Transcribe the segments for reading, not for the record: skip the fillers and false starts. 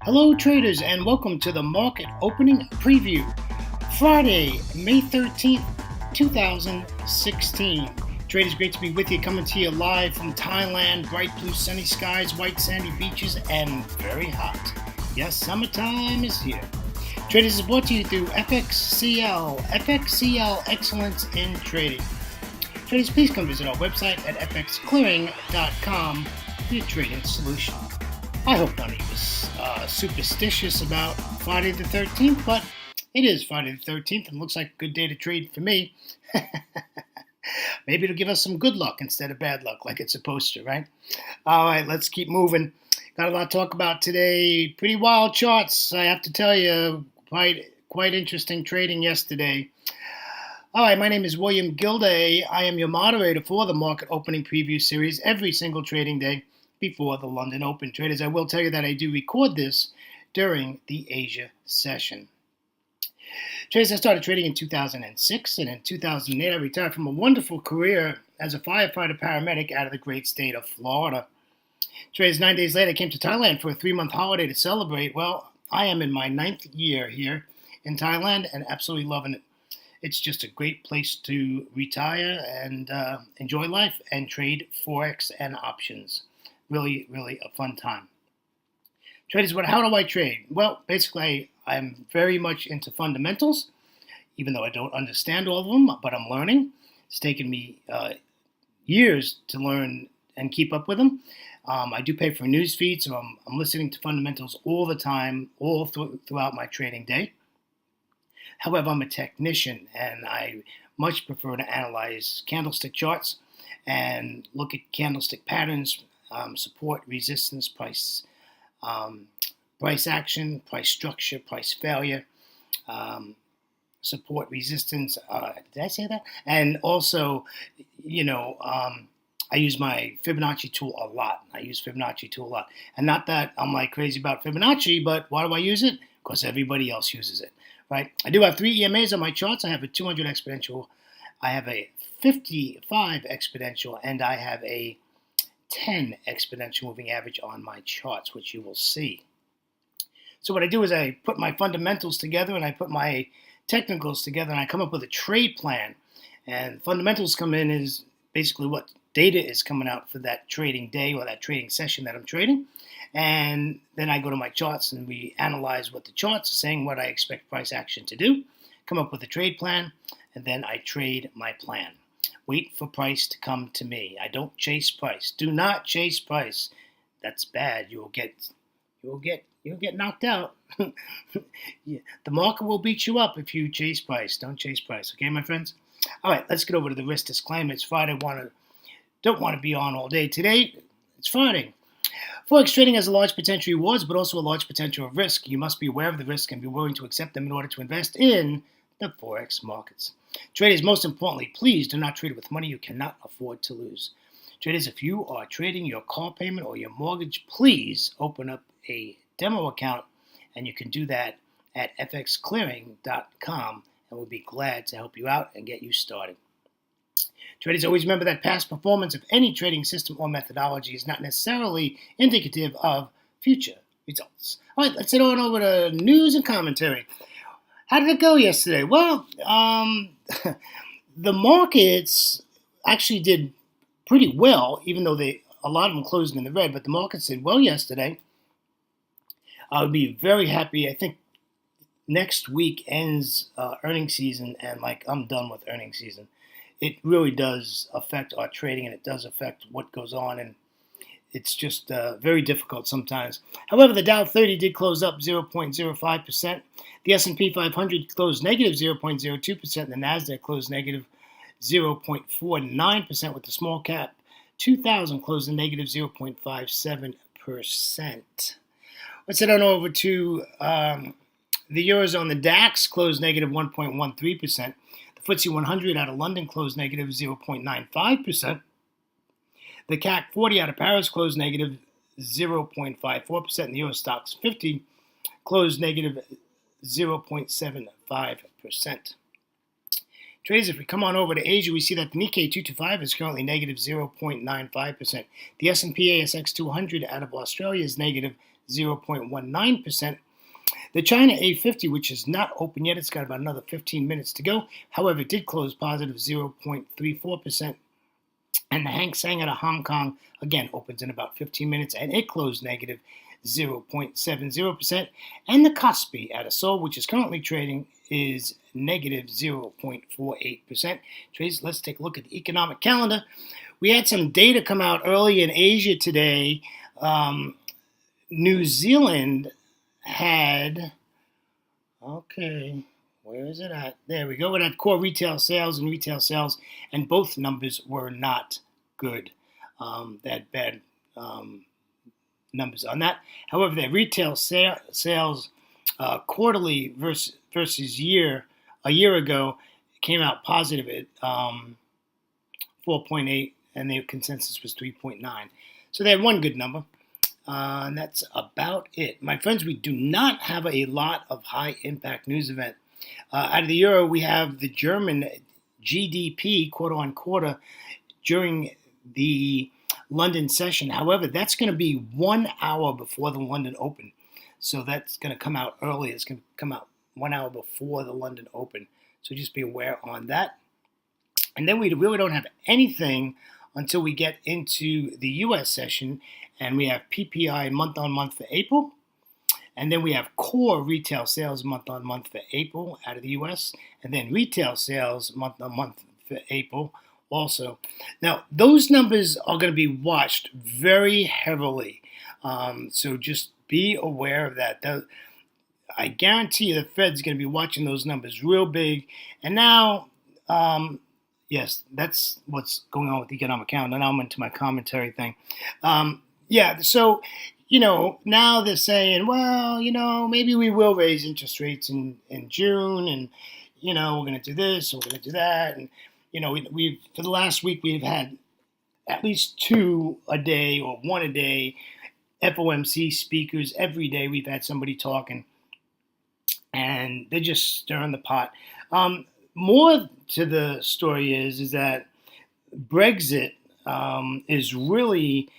Hello, traders, and welcome to the market opening preview. Friday, May 13th, 2016. Traders, great to be with you, coming to you live from Thailand. Bright blue sunny skies, white sandy beaches, and very hot. Yes, summertime is here. Traders is brought to you through FXCL, FXCL Excellence in Trading. Traders, please come visit our website at fxclearing.com for your trading solution. I hope none of you is superstitious about Friday the 13th, but it is Friday the 13th and looks like a good day to trade for me. Maybe it'll give us some good luck instead of bad luck like it's supposed to, right? All right, let's keep moving. Got a lot to talk about today. Pretty wild charts, I have to tell you. Quite interesting trading yesterday. All right, my name is William Gilday. I am your moderator for the Market Opening Preview Series every single trading day before the London Open. Traders, I will tell you that I do record this during the Asia session. Traders, I started trading in 2006, and in 2008 I retired from a wonderful career as a firefighter paramedic out of the great state of Florida. Traders, 9 days later I came to Thailand for a 3-month holiday to celebrate. Well, I am in my 9th year here in Thailand and absolutely loving it. It's just a great place to retire and enjoy life and trade Forex and options. Really, really a fun time. Traders, how do I trade? Well, basically, I'm very much into fundamentals, even though I don't understand all of them, but I'm learning. It's taken me years to learn and keep up with them. I do pay for a news feed, so I'm listening to fundamentals all the time, throughout my trading day. However, I'm a technician, and I much prefer to analyze candlestick charts and look at candlestick patterns, support, resistance, price action, price structure, price failure, support, resistance. Did I say that? And also, I use my Fibonacci tool a lot. And not that I'm like crazy about Fibonacci, but why do I use it? Because everybody else uses it, right? I do have 3 EMAs on my charts. I have a 200 exponential, I have a 55 exponential, and I have a 10 exponential moving average on my charts, which you will see. So what I do is I put my fundamentals together and I put my technicals together and I come up with a trade plan. And fundamentals come in is basically what data is coming out for that trading day or that trading session that I'm trading. And then I go to my charts and we analyze what the charts are saying, what I expect price action to do, come up with a trade plan, and then I trade my plan. Wait for price to come to me. I don't chase price. Do not chase price. That's bad. You'll get knocked out. Yeah. The market will beat you up if you chase price. Don't chase price. Okay, my friends? All right, let's get over to the risk disclaimer. It's Friday. Don't want to be on all day. Today, it's Friday. Forex trading has a large potential rewards, but also a large potential of risk. You must be aware of the risk and be willing to accept them in order to invest in the Forex markets. Traders, most importantly, please do not trade with money you cannot afford to lose. Traders, if you are trading your car payment or your mortgage, please open up a demo account, and you can do that at fxclearing.com, and we'll be glad to help you out and get you started. Traders, always remember that past performance of any trading system or methodology is not necessarily indicative of future results. All right, let's head on over to news and commentary. How did it go yesterday? Well, the markets actually did pretty well, even though a lot of them closed in the red, but the markets did well yesterday. I would be very happy. I think next week ends earnings season, and I'm done with earnings season. It really does affect our trading, and it does affect what goes on, and it's just very difficult sometimes. However, the Dow 30 did close up 0.05%. The S&P 500 closed negative 0.02%. And the NASDAQ closed negative 0.49%, with the small cap 2,000 closed in negative 0.57%. Let's head on over to the Eurozone. The DAX closed negative 1.13%. The FTSE 100 out of London closed negative 0.95%. The CAC 40 out of Paris closed negative 0.54%. And the Euro Stoxx 50 closed negative 0.75%. Traders, if we come on over to Asia, we see that the Nikkei 225 is currently negative 0.95%. The S&P ASX 200 out of Australia is negative 0.19%. The China A50, which is not open yet, it's got about another 15 minutes to go. However, it did close positive 0.34%. And the Hang Seng out of Hong Kong, again, opens in about 15 minutes, and it closed negative 0.70%. And the Kospi out of Seoul, which is currently trading, is negative 0.48%. Traders, let's take a look at the economic calendar. We had some data come out early in Asia today. New Zealand had, okay, where is it at? There we go. It had core retail sales and retail sales, and both numbers were not good. They had bad numbers on that. However, their retail sales quarterly versus a year ago came out positive at 4.8, and their consensus was 3.9. So they had one good number. And that's about it. My friends, we do not have a lot of high-impact news event. Out of the Euro, we have the German GDP quarter-on-quarter during the London session. However, that's going to be 1 hour before the London Open. So that's going to come out early. It's going to come out 1 hour before the London Open. So just be aware on that. And then we really don't have anything until we get into the U.S. session, and we have PPI month-on-month for April, and then we have core retail sales month-on-month for April out of the U.S., and then retail sales month-on-month for April also. Now, those numbers are going to be watched very heavily, so just be aware of that. I guarantee you the Fed's going to be watching those numbers real big, and now yes, that's what's going on with the economic calendar. Now I'm into my commentary thing. So, now they're saying, well, maybe we will raise interest rates in June, and, we're going to do this, and we're going to do that. And, we've for the last week, we've had at least 2 a day or 1 a day FOMC speakers. Every day we've had somebody talking, and they're just stirring the pot. More to the story is that Brexit is really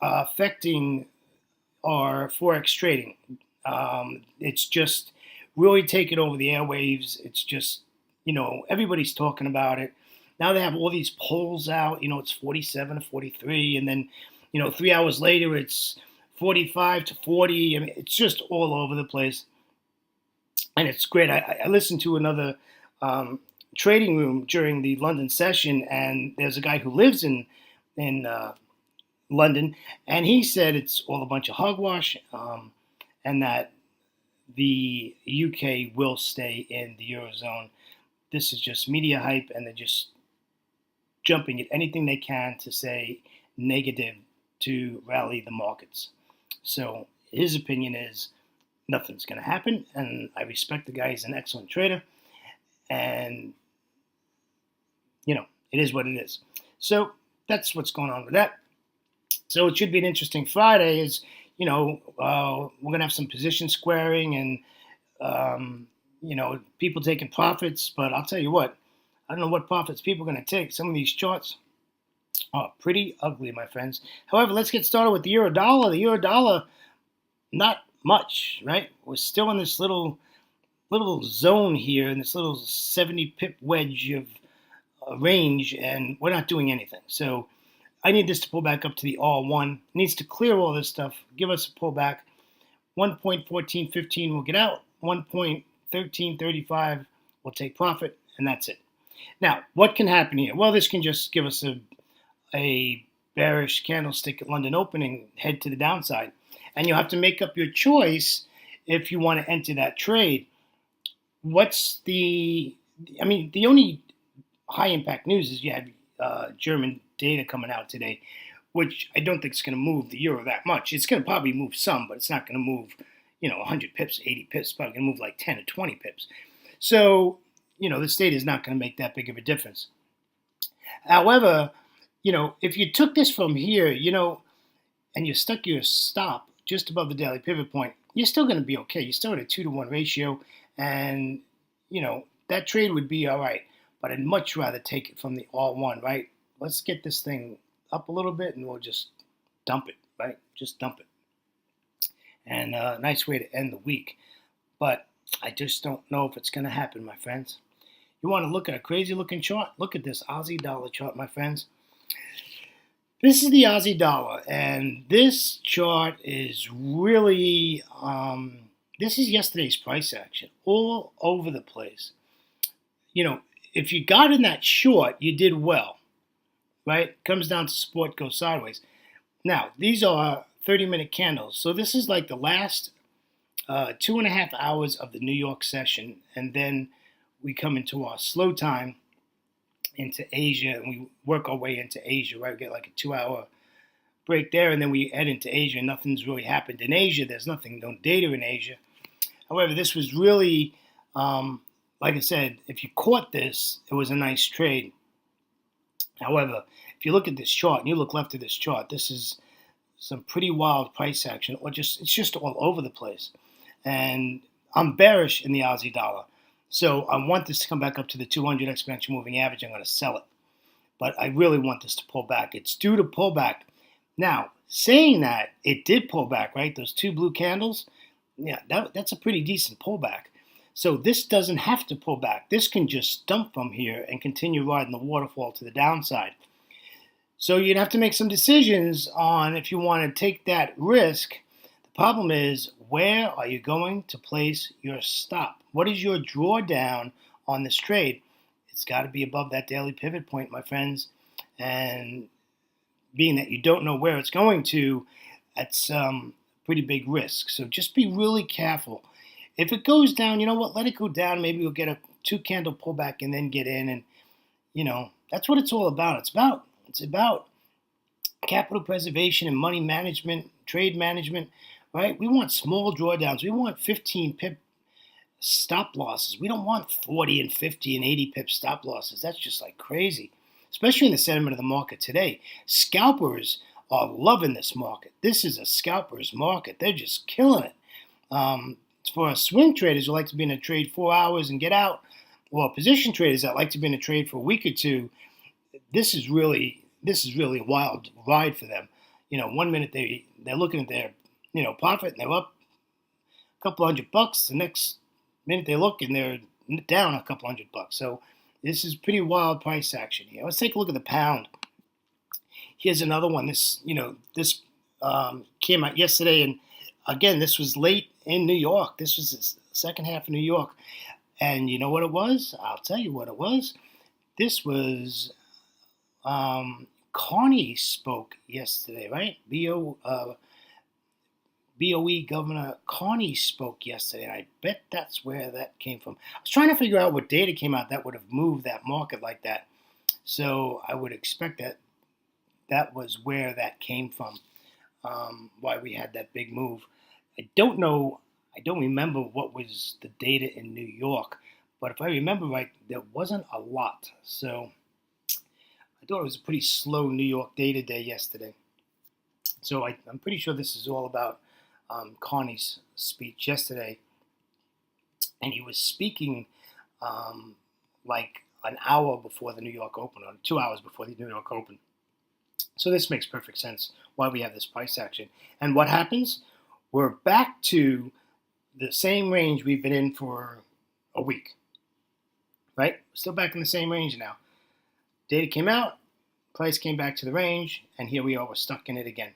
affecting our Forex trading. It's just really taken over the airwaves. It's just, everybody's talking about it. Now they have all these polls out, it's 47 to 43, and then, 3 hours later it's 45 to 40. I mean, it's just all over the place. And it's great. I listened to another trading room during the London session, and there's a guy who lives in London, and he said it's all a bunch of hogwash, and that the UK will stay in the Eurozone. This is just media hype, and they're just jumping at anything they can to say negative to rally the markets. So his opinion is nothing's going to happen, and I respect the guy. He's an excellent trader, and it is what it is. So that's what's going on with that. So it should be an interesting Friday. Is we're going to have some position squaring and people taking profits. But I'll tell you what, I don't know what profits people are going to take. Some of these charts are pretty ugly, my friends. However, let's get started with the euro dollar. The euro dollar, not much, right? We're still in this little zone here, in this little 70 pip wedge of range, and we're not doing anything. So I need this to pull back up to the R1. It needs to clear all this stuff, give us a pullback. 1.1415 will get out. 1.1335 will take profit, and that's it. Now, what can happen here? Well, this can just give us a bearish candlestick at London Open and head to the downside. And you'll have to make up your choice if you want to enter that trade. The only high impact news is you had German data coming out today, which I don't think is going to move the euro that much. It's going to probably move some, but it's not going to move, 100 pips, 80 pips. It's probably going to move like 10 or 20 pips. So, this data is not going to make that big of a difference. However, if you took this from here, and you stuck your stop just above the daily pivot point, you're still going to be okay. You're still at a 2-to-1 ratio, and, that trade would be all right. but I'd much rather take it from the R1, right? Let's get this thing up a little bit and we'll just dump it, right? Just dump it. And a nice way to end the week. But I just don't know if it's going to happen, my friends. You want to look at a crazy looking chart? Look at this Aussie dollar chart, my friends. This is the Aussie dollar, and this chart is really, this is yesterday's price action, all over the place. You know, if you got in that short, you did well, right? Comes down to support, goes sideways. Now, these are 30-minute candles, so this is like the last 2.5 hours of the New York session, and then we come into our slow time into Asia, and we work our way into Asia, right? We get like a 2-hour break there, and then we head into Asia, and nothing's really happened in Asia. There's nothing, no data in Asia. However, this was really, like I said, if you caught this, it was a nice trade. However, if you look at this chart, and you look left of this chart, this is some pretty wild price action, or it's just all over the place. And I'm bearish in the Aussie dollar. So I want this to come back up to the 200 exponential moving average. I'm going to sell it. But I really want this to pull back. It's due to pull back. Now, saying that, it did pull back, right? Those two blue candles, yeah, that's a pretty decent pullback. So this doesn't have to pull back. This can just dump from here and continue riding the waterfall to the downside. So you'd have to make some decisions on if you want to take that risk. The problem is, where are you going to place your stop? What is your drawdown on this trade? It's got to be above that daily pivot point, my friends. And being that you don't know where it's going to, that's pretty big risk. So just be really careful. If it goes down, you know what? Let it go down. Maybe you'll get a 2-candle pullback and then get in. And, you know, that's what it's all about. It's about capital preservation and money management, trade management, right? We want small drawdowns. We want 15 pip stop losses. We don't want 40 and 50 and 80 pip stop losses. That's just like crazy, especially in the sentiment of the market today. Scalpers are loving this market. This is a scalper's market. They're just killing it. For swing traders who like to be in a trade 4 hours and get out, or position traders that like to be in a trade for a week or two, this is really a wild ride for them. You know, 1 minute they're looking at their profit and they're up a couple $100. The next minute they look and they're down a couple $100. So this is pretty wild price action here. Let's take a look at the pound. Here's another one. This came out yesterday, and again, this was late in New York. This was the second half of New York, and you know what it was? I'll tell you what it was. This was Carney spoke yesterday, right? BOE Governor Carney spoke yesterday, and I bet that's where that came from. I was trying to figure out what data came out that would have moved that market like that. So I would expect that was where that came from, why we had that big move. I don't remember what was the data in New York, but if I remember right, there wasn't a lot. So I thought it was a pretty slow New York data day yesterday. So I'm pretty sure this is all about Carney's speech yesterday, and he was speaking like an hour before the New York Open, or 2 hours before the New York Open. So this makes perfect sense why we have this price action. And what happens? We're back to the same range we've been in for a week, right? Still back in the same range now. Data came out, price came back to the range, and here we are, we're stuck in it again.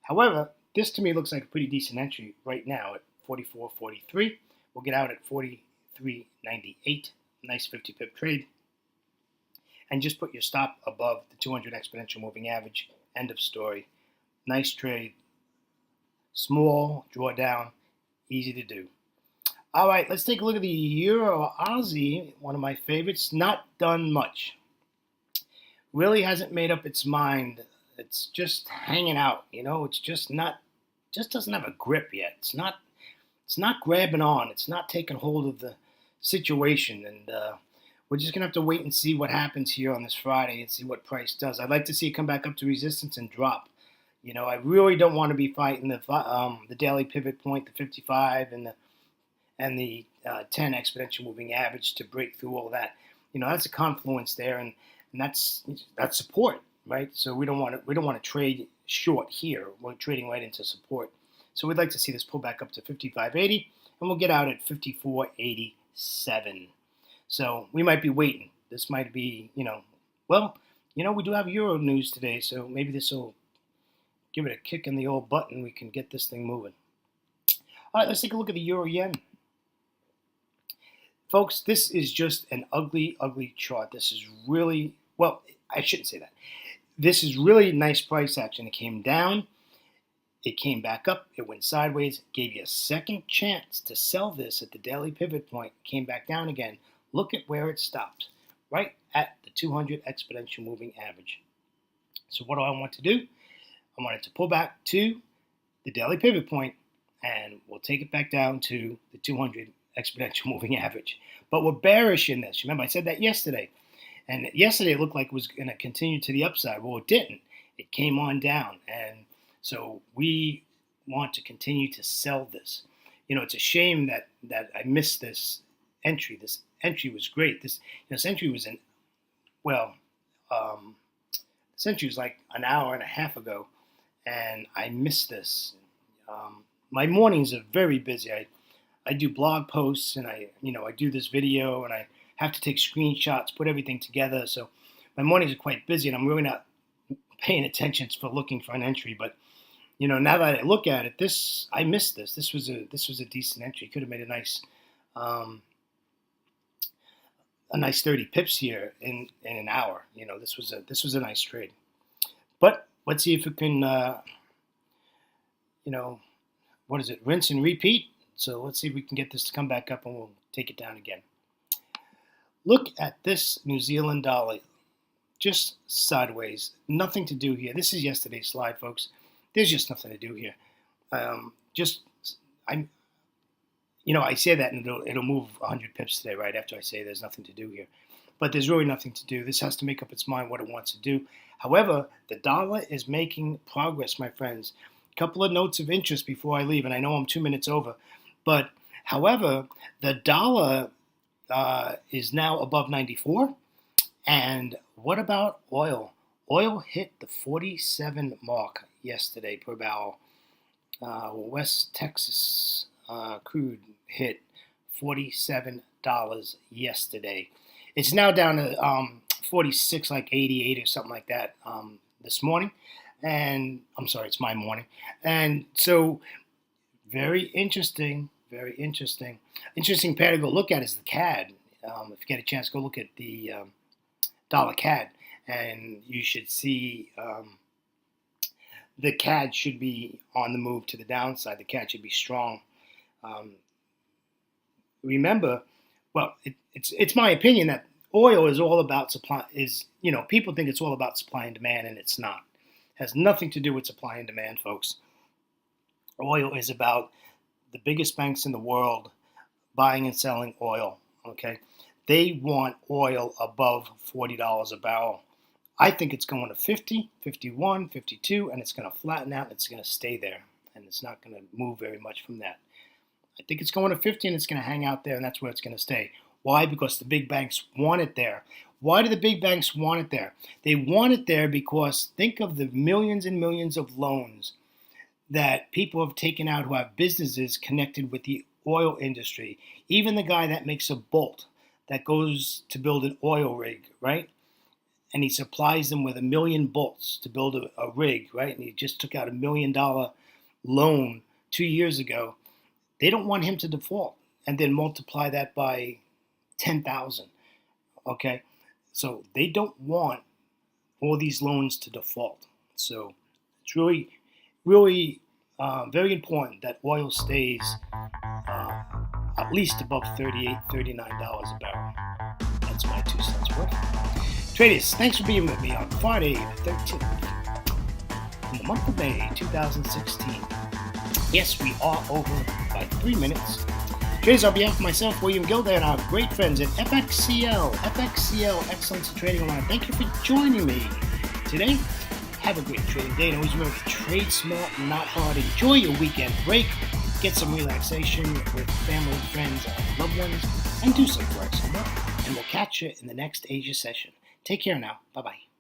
However, this to me looks like a pretty decent entry right now at 44.43. We'll get out at 43.98. Nice 50 pip trade. And just put your stop above the 200 exponential moving average. End of story. Nice trade. Small drawdown. Easy to do. All right, let's take a look at the Euro Aussie, one of my favorites. Not done much. Really hasn't made up its mind. It's just hanging out, it's just doesn't have a grip yet. It's not grabbing on. It's not taking hold of the situation, and we're just gonna have to wait and see what happens here on this Friday and see what price does. I'd like to see it come back up to resistance and drop. I really don't want to be fighting the daily pivot point, the 55, and the 10 exponential moving average to break through all that. that's a confluence there, and that's support, right? So we don't want to trade short here. We're trading right into support. So we'd like to see this pull back up to 55.80, and we'll get out at 54.87. So we might be waiting. This might be, we do have Euro news today, so maybe this will give it a kick in the old butt and we can get this thing moving. All right, let's take a look at the Euro Yen. Folks, this is just an ugly, ugly chart. This is really, well, I shouldn't say that. This is really nice price action. It came down, it came back up, it went sideways, gave you a second chance to sell this at the daily pivot point, came back down again. Look at where it stopped, right at the 200 exponential moving average. So what do I want to do? I want it to pull back to the daily pivot point, and we'll take it back down to the 200 exponential moving average. But we're bearish in this. Remember, I said that yesterday. And yesterday it looked like it was going to continue to the upside. Well, it didn't. It came on down. And so we want to continue to sell this. It's a shame that I missed this entry. This entry was great. This entry was this entry was like an hour and a half ago, and I missed this. My mornings are very busy. I do blog posts, and I do this video, and I have to take screenshots, put everything together. So my mornings are quite busy, and I'm really not paying attention for looking for an entry. But now that I look at it, I missed this. This was a decent entry. Could have made a nice 30 pips here in an hour. This was a nice trade. But let's see if it can rinse and repeat. So let's see if we can get this to come back up, and we'll take it down again. Look at this New Zealand dollar, just sideways. Nothing to do here. This is yesterday's slide, folks. There's just nothing to do here. I say that, and it'll move 100 pips today, right after I say there's nothing to do here. But there's really nothing to do. This has to make up its mind what it wants to do. However, the dollar is making progress, my friends. A couple of notes of interest before I leave, and I know I'm 2 minutes over. But, however, the dollar is now above 94. And what about oil? Oil hit the 47 mark yesterday per barrel. West Texas crude hit $47 yesterday. It's now down to 46, like 88 or something like that this morning. And I'm sorry, it's my morning. And so very interesting. Interesting pair to go look at is the CAD. If you get a chance, go look at the dollar CAD, and you should see the CAD should be on the move to the downside. The CAD should be strong. Remember, it's my opinion that oil is all about supply. People think it's all about supply and demand, and it's not. It has nothing to do with supply and demand, folks. Oil is about the biggest banks in the world buying and selling oil. Okay, they want oil above $40 a barrel. I think it's going to 50, 51, 52, and it's going to flatten out. It's going to stay there, and it's not going to move very much from that. I think it's going to 50, and it's going to hang out there, and that's where it's going to stay. Why? Because the big banks want it there. Why do the big banks want it there? They want it there because think of the millions and millions of loans that people have taken out who have businesses connected with the oil industry. Even the guy that makes a bolt that goes to build an oil rig, right? And he supplies them with 1 million bolts to build a rig, right? And he just took out $1 million loan 2 years ago. They don't want him to default and then multiply that by 10,000, okay? So they don't want all these loans to default. So it's really very important that oil stays at least above $38, $39 a barrel. That's my 2 cents worth. Traders, thanks for being with me on Friday the 13th in the month of May 2016. Yes, we are over by 3 minutes. Traders, on behalf of myself, William Gilder, and our great friends at FXCL Excellence in Trading Online, thank you for joining me today. Have a great trading day, and always remember to trade smart, not hard. Enjoy your weekend break. Get some relaxation with family, friends, and loved ones, and do some Forex homework. and we'll catch you in the next Asia session. Take care now. Bye-bye.